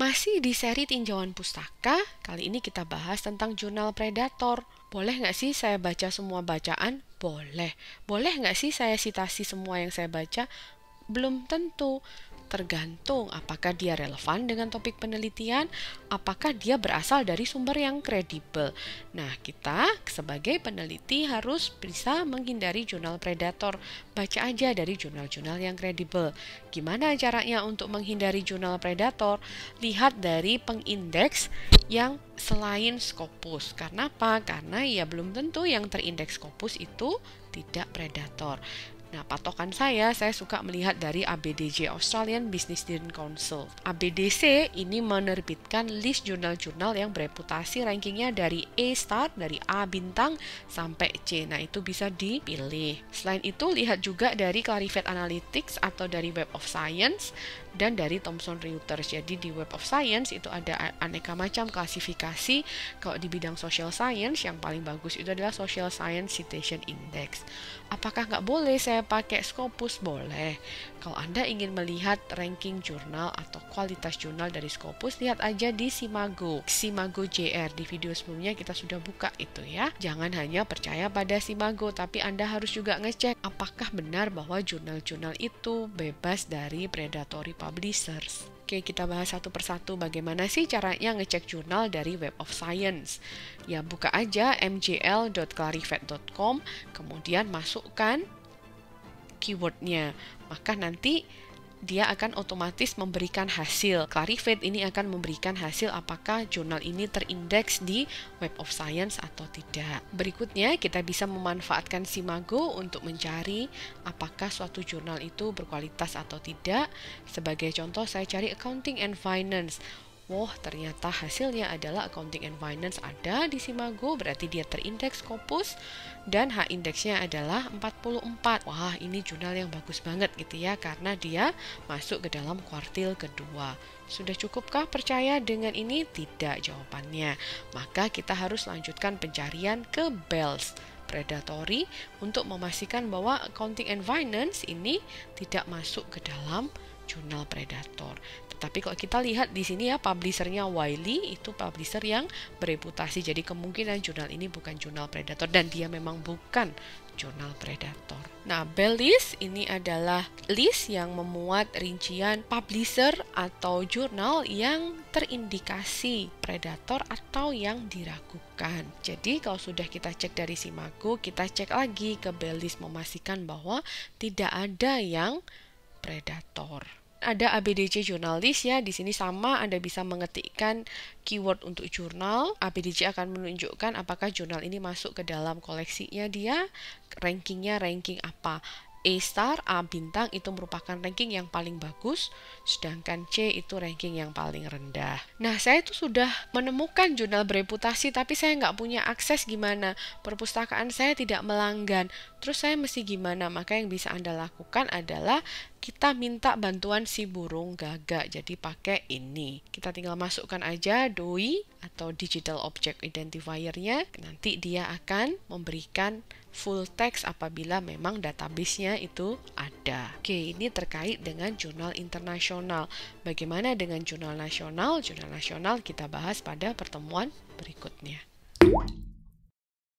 Masih di seri tinjauan pustaka, kali ini kita bahas tentang jurnal Predator. Boleh nggak sih saya baca semua bacaan? Boleh. Boleh nggak sih saya sitasi semua yang saya baca? Belum tentu. Tergantung apakah dia relevan dengan topik penelitian, apakah dia berasal dari sumber yang kredibel. Nah, kita sebagai peneliti harus bisa menghindari jurnal predator. Baca aja dari jurnal-jurnal yang kredibel. Gimana caranya untuk menghindari jurnal predator? Lihat dari pengindeks yang selain Scopus. Karena apa? Karena ya belum tentu yang terindeks Scopus itu tidak predator. Nah, patokan saya suka melihat dari ABDJ, Australian Business Student Council. ABDC ini menerbitkan list jurnal-jurnal yang bereputasi rankingnya dari A-star, dari A bintang sampai C. Nah, itu bisa dipilih. Selain itu, lihat juga dari Clarivate Analytics atau dari Web of Science dan dari Thomson Reuters. Jadi di Web of Science itu ada aneka macam klasifikasi. Kalau di bidang social science, yang paling bagus itu adalah Social Science Citation Index. Apakah nggak boleh saya pakai Scopus? Boleh. Kalau Anda ingin melihat ranking jurnal atau kualitas jurnal dari Scopus, lihat aja di Simago JR. Di video sebelumnya kita sudah buka itu ya. Jangan hanya percaya pada Simago, tapi Anda harus juga ngecek apakah benar bahwa jurnal-jurnal itu bebas dari predatory publishers. Oke, kita bahas satu persatu bagaimana sih caranya ngecek jurnal dari Web of Science. Ya, buka aja mgl.clarivate.com, kemudian masukkan keywordnya. Maka nanti dia akan otomatis memberikan hasil. Clarivate ini akan memberikan hasil apakah jurnal ini terindeks di Web of Science atau tidak. Berikutnya, kita bisa memanfaatkan Simago untuk mencari apakah suatu jurnal itu berkualitas atau tidak. Sebagai contoh, saya cari Accounting and Finance. Wah, ternyata hasilnya adalah Accounting and Finance ada di Simago, berarti dia terindeks Scopus, dan H-indeksnya adalah 44. Wah, ini jurnal yang bagus banget gitu ya, karena dia masuk ke dalam kuartil kedua. Sudah cukupkah percaya dengan ini? Tidak jawabannya. Maka kita harus lanjutkan pencarian ke BELS, predatory, untuk memastikan bahwa Accounting and Finance ini tidak masuk ke dalam jurnal predator. Tetapi kalau kita lihat di sini ya, publishernya Wiley itu publisher yang bereputasi. Jadi kemungkinan jurnal ini bukan jurnal predator dan dia memang bukan jurnal predator. Nah, BEL list ini adalah list yang memuat rincian publisher atau jurnal yang terindikasi predator atau yang diragukan. Jadi kalau sudah kita cek dari Simago, kita cek lagi ke BEL list memastikan bahwa tidak ada yang predator. Ada ABDJ jurnalis ya, di sini sama Anda bisa mengetikkan keyword untuk jurnal. ABDJ akan menunjukkan apakah jurnal ini masuk ke dalam koleksinya dia, rankingnya ranking apa. A-star, A bintang itu merupakan ranking yang paling bagus, sedangkan C itu ranking yang paling rendah. Nah, saya itu sudah menemukan jurnal bereputasi, tapi saya nggak punya akses gimana. Perpustakaan saya tidak melanggan. Terus saya mesti gimana? Maka yang bisa Anda lakukan adalah kita minta bantuan si burung gagak. Jadi pakai ini. Kita tinggal masukkan aja DOI atau Digital Object Identifier-nya. Nanti dia akan memberikan full text apabila memang database-nya itu ada. Oke, ini terkait dengan jurnal internasional. Bagaimana dengan jurnal nasional? Jurnal nasional kita bahas pada pertemuan berikutnya.